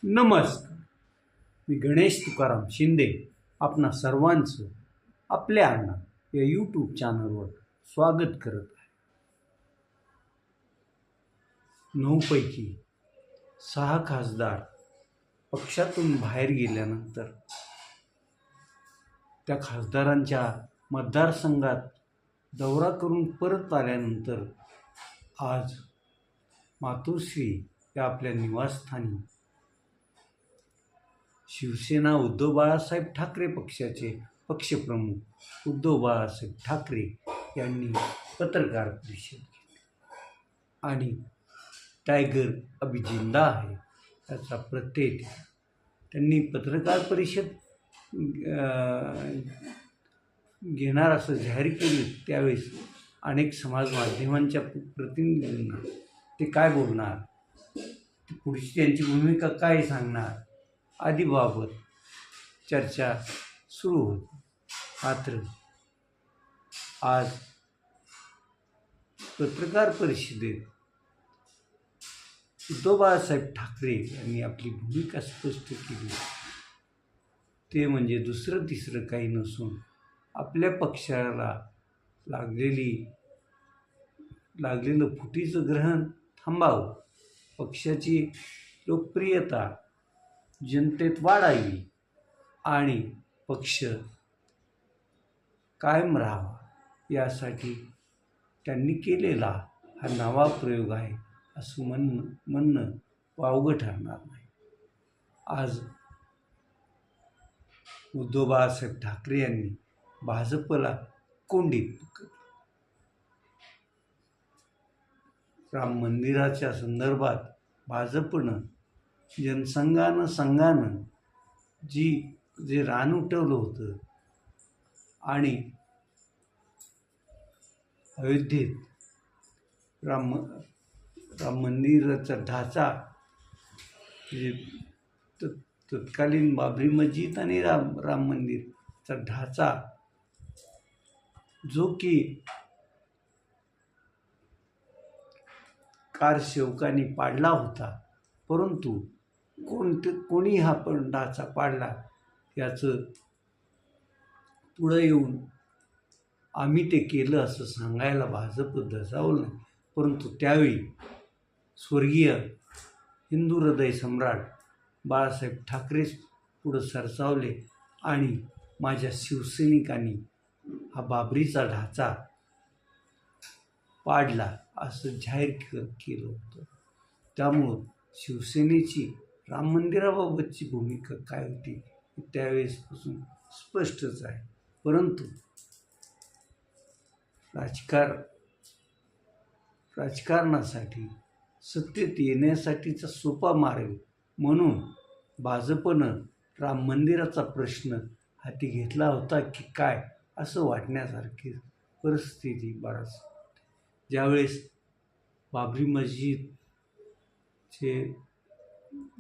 नमस्कार. मी गणेश तुकाराम शिंदे आपणा सर्वांचं आपल्या अण्णा या यूट्यूब चॅनलवर स्वागत करत आहे. 9 पैकी 6 खासदार पक्षातून बाहेर गेल्यानंतर त्या खासदारांच्या मतदारसंघात दौरा करून परत आल्यानंतर आज मातोश्री या आपल्या निवासस्थानी शिवसेना उद्धव बाळासाहेब ठाकरे पक्षाचे पक्षप्रमुख उद्धव बाळासाहेब ठाकरे यांनी पत्रकार परिषद घेतली आणि टायगर अभी जिंदा आहे याचा प्रत्यय दिला. त्यांनी पत्रकार परिषद घेणार असं जाहीर केले. त्यावेळेस अनेक समाज माध्यमांच्या प्रतिनिधींना ते काय बोलणार, पुढची त्यांची भूमिका काय सांगणार आदीबाबत चर्चा सुरू होती. मात्र आज पत्रकार परिषदेत उद्धव बाळासाहेब ठाकरे यांनी आपली भूमिका स्पष्ट केली. ते म्हणजे दुसरं तिसरं काही नसून आपल्या पक्षाला लागलेलं फुटीचं ग्रहण थांबावं, पक्षाची लोकप्रियता जनतेत वाढावी आणि पक्ष कायम राहावा यासाठी त्यांनी केलेला हा नवा प्रयोग आहे असं म्हणणं वावगं ठरणार नाही. आज उद्धव बाळासाहेब ठाकरे यांनी भाजपला कोंडीत पकडलं. राम मंदिराच्या संदर्भात भाजपनं संघानं जे रान उठवलं होतं आणि अयोध्येत राम मंदिराचा ढाचा तत्कालीन बाबरी मस्जिद आणि राम मंदिरचा ढाचा जो की कारसेवकांनी पाडला होता, परंतु कोणी हा पण ढाचा पाडला याचं पुढं येऊन आम्ही ते केलं असं सांगायला भाजप धजावलं नाही. परंतु त्यावेळी स्वर्गीय हिंदू हृदय सम्राट बाळासाहेब ठाकरे पुढं सरसावले आणि माझ्या शिवसैनिकांनी हा बाबरीचा ढाचा पाडला असं जाहीर केलं होतं. त्यामुळं शिवसेनेची राम मंदिराबाबतची भूमिका काय होती त्यावेळेसपासून स्पष्टच आहे. परंतु राजकारणासाठी सत्तेत येण्यासाठीचा सोपा मार्ग म्हणून भाजपनं राम मंदिराचा प्रश्न हाती घेतला होता की काय असं वाटण्यासारखी परिस्थिती बराच. ज्यावेळेस बाबरी मस्जिदचे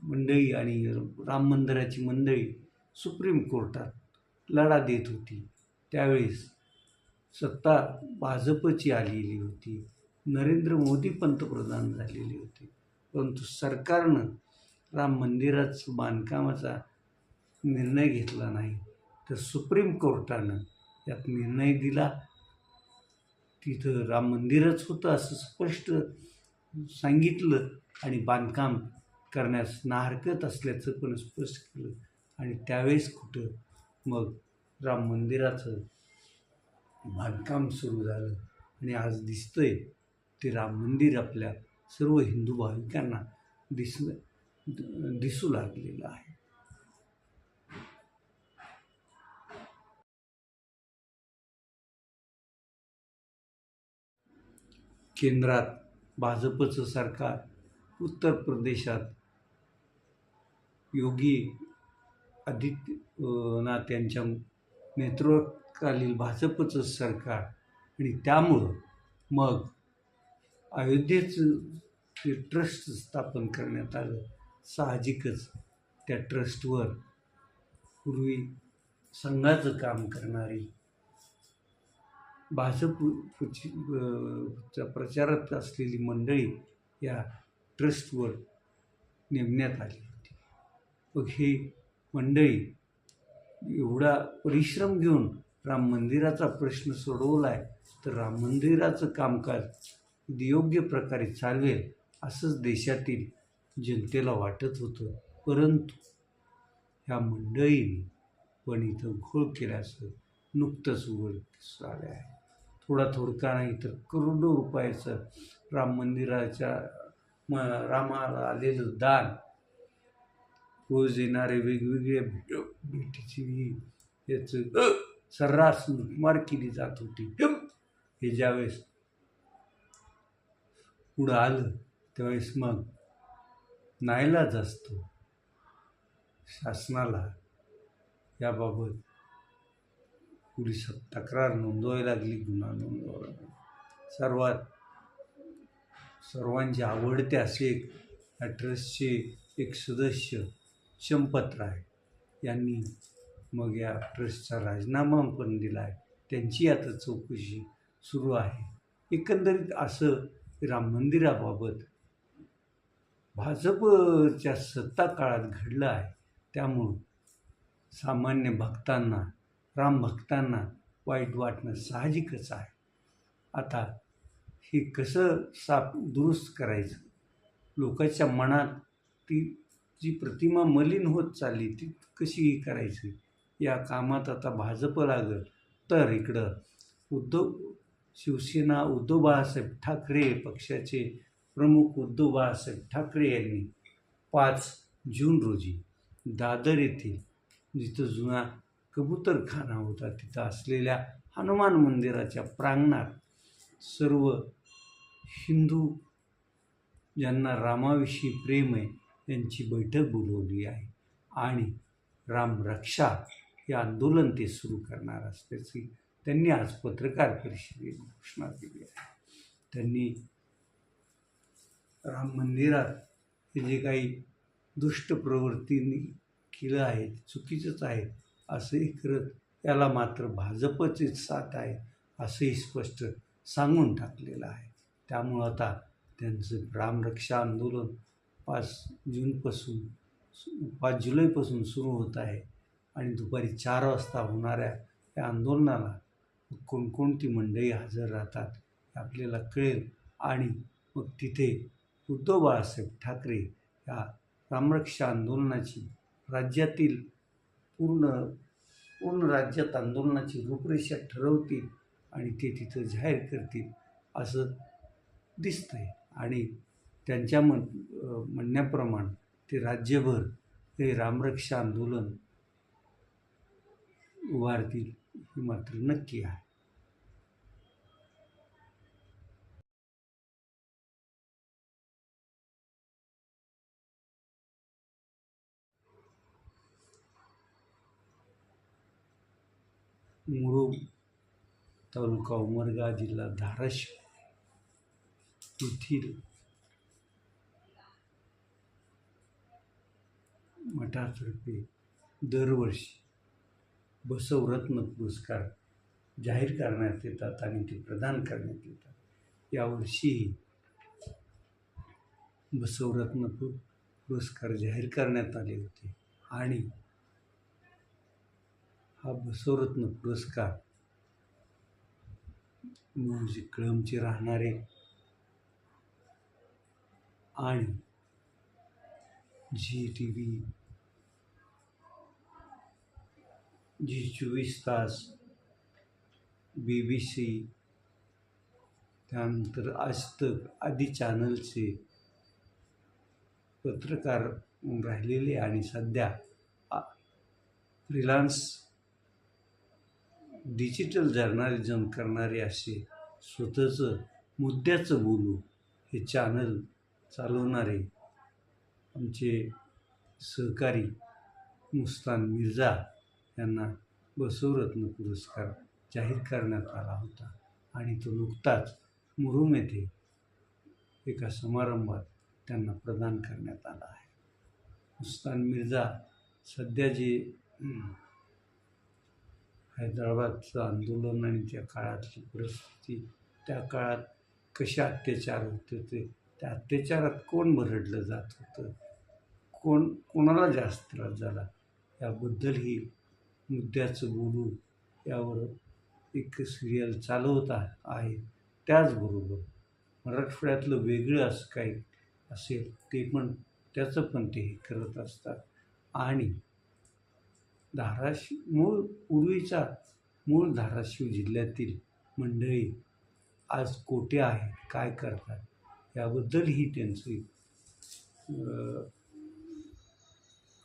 मंडळी आणि राम मंदिराची मंडळी सुप्रीम कोर्टात लढा देत होती, त्यावेळेस सत्ता भाजपची आलेली होती, नरेंद्र मोदी पंतप्रधान झालेले होते. परंतु सरकारनं राम मंदिराचं बांधकामाचा निर्णय घेतला नाही, तर सुप्रीम कोर्टानं यात निर्णय दिला. तिथं राम मंदिरच होतं असं स्पष्ट सांगितलं आणि बांधकाम करण्यास नाहरकत असल्याचं पण स्पष्ट केलं. आणि त्यावेळेस कुठं मग राम मंदिराचं बांधकाम सुरू झालं आणि आज दिसतंय ते राम मंदिर आपल्या सर्व हिंदू भाविकांना दिसू लागलेलं आहे. केंद्रात भाजपचं सरकार, उत्तर प्रदेशात योगी आदित्यनाथ यांच्या नेतृत्वाखालील भाजपचं सरकार आणि त्यामुळं मग अयोध्येचं जे ट्रस्ट स्थापन करण्यात आलं, साहजिकच त्या ट्रस्टवर पूर्वी संघाचं काम करणारी भाजपच्या प्रचारात असलेली मंडळी या ट्रस्टवर नेमण्यात आली होती. मग ही मंडळी एवढा परिश्रम घेऊन राम मंदिराचा प्रश्न सोडवला आहे, तर राम मंदिराचं कामकाज योग्य प्रकारे चालवेल असंच देशातील जनतेला वाटत होतं. परंतु ह्या मंडळींनी पण इथं घोळ केल्याचं नुकतंच उघडकीस आलं आहे. थोडका नाही तर करोडो रुपयाचं राम मंदिराच्या रामाला आलेलं दान, रोज येणारे वेगवेगळे भेटीची याचं सर्रास लूटमार केली जात होती. हे ज्यावेळेस पुढं आलं त्यावेळेस मग नाईलाज असतो शासनाला याबाबत पोलिसात तक्रार नोंदवावी लागली, गुन्हा नोंदवावा लागला. सर्वांचे आवडते असे या ट्रस्टचे एक सदस्य चंपतराय यांनी मग या ट्रस्टचा राजीनामा पण दिला आहे. त्यांची आता चौकशी सुरू आहे. एकंदरीत असं राम मंदिराबाबत भाजपच्या सत्ता काळात घडलं आहे. त्यामुळं सामान्य भक्तांना, राम भक्तांना वाईट वाटणं साहजिकच आहे. आता हे कसं दुरुस्त करायचं, लोकांच्या मनात ती जी प्रतिमा मलिन होत चालली ती कशी करायची, या कामात आता भाजप लागल. तर इकडं शिवसेना उद्धव बाळासाहेब ठाकरे पक्षाचे प्रमुख उद्धव बाळासाहेब ठाकरे यांनी 5 जून रोजी दादर येथील जिथं जुना कबूतरखाना होता तिथं असलेल्या हनुमान मंदिराच्या प्रांगणात सर्व हिंदू ज्यांना रामाविषयी प्रेम आहे यांची बैठक बोलवली आहे आणि रामरक्षा हे आंदोलन ते सुरू करणार असल्याची त्यांनी आज पत्रकार परिषदेत घोषणा केली आहे. त्यांनी राम मंदिरात हे जे काही दुष्ट प्रवृत्तींनी केलं आहे चुकीचंच आहे असंही करत याला मात्र भाजपचीच साथ आहे असंही स्पष्ट सांगून टाकलेलं आहे. त्यामुळं आता त्यांचं रामरक्षा आंदोलन 5 जुलैपासून सुरू होत आहे आणि दुपारी 4 वाजता होणाऱ्या या आंदोलनाला कोणकोणती मंडळी हजर राहतात हे आपल्याला कळेल आणि मग तिथे उद्धव बाळासाहेब ठाकरे या रामरक्षा आंदोलनाची राज्यातील पूर्ण राज्यात आंदोलनाची रूपरेषा ठरवतील आणि ते तिथं जाहीर करतील असं दिसतंय. आणि त्यांच्या म्हणण्याप्रमाणे ते राज्यभर हे रामरक्षा आंदोलन उभारतील हे मात्र नक्की आहे. मुरुम तालुका उमरगा जिल्हा धाराशिव येथील मठातर्फे दरवर्षी बसवरत्न पुरस्कार जाहीर करण्यात येतात आणि ते प्रदान करण्यात येतात. यावर्षीही बसवरत्न पुरस्कार जाहीर करण्यात आले होते आणि हा बसवरत्न पुरस्कार मूळचे कळंबचे राहणारे आणि ZTV, Zee24 BBC, त्यानंतर आजतक आदी चॅनलचे पत्रकार राहिलेले आणि सध्या फ्रीलान्स डिजिटल जर्नलिझम करणारे असे स्वतःचं मुद्द्याचं बोलू हे चॅनल चालवणारे आमचे सहकारी मुस्तान मिर्झा यांना बसवरत्न पुरस्कार जाहीर करण्यात आला होता आणि तो नुकताच मुरुम येथे एका समारंभात त्यांना प्रदान करण्यात आला आहे. मुस्तान मिर्झा सध्या जे हैदराबादचं आंदोलन आणि त्या काळातली परिस्थिती, त्या काळात कसे अत्याचार होत होते, त्या अत्याचारात कोण भरडलं जात होतं, कोणाला जास्त त्रास झाला याबद्दलही मुद्द्याचं बोलू यावर एक सिरियल चालवत आहे. त्याचबरोबर मराठवाड्यातलं वेगळं असं काही असेल ते पण त्याचं पण ते करत असतात. आणि मूळ धाराशिव जिल्ह्यातील मंडळी आज कोठे आहेत, काय करतात याबद्दलही त्यांचं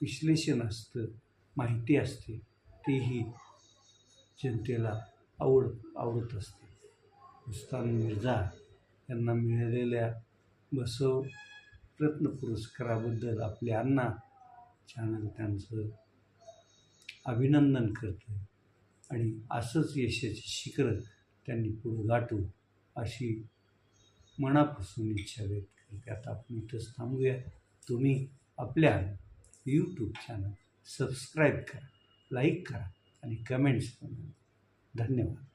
विश्लेषण असतं, माहिती असते, तेही जनतेला आवडत असते. उस्ताद मिर्झा यांना मिळालेल्या बसवरत्न पुरस्काराबद्दल आपले अण्णा चॅनल त्यांचं अभिनंदन करतं आणि असंच यशाची शिखरं त्यांनी पुढं गाठू अशी मनापासून इच्छा व्यक्त करते. आता आपण इथंच थांबूया. तुम्ही आपल्या यूट्यूब चॅनल सबस्क्राईब करा, लाईक करा आणि कमेंट्स करा. धन्यवाद.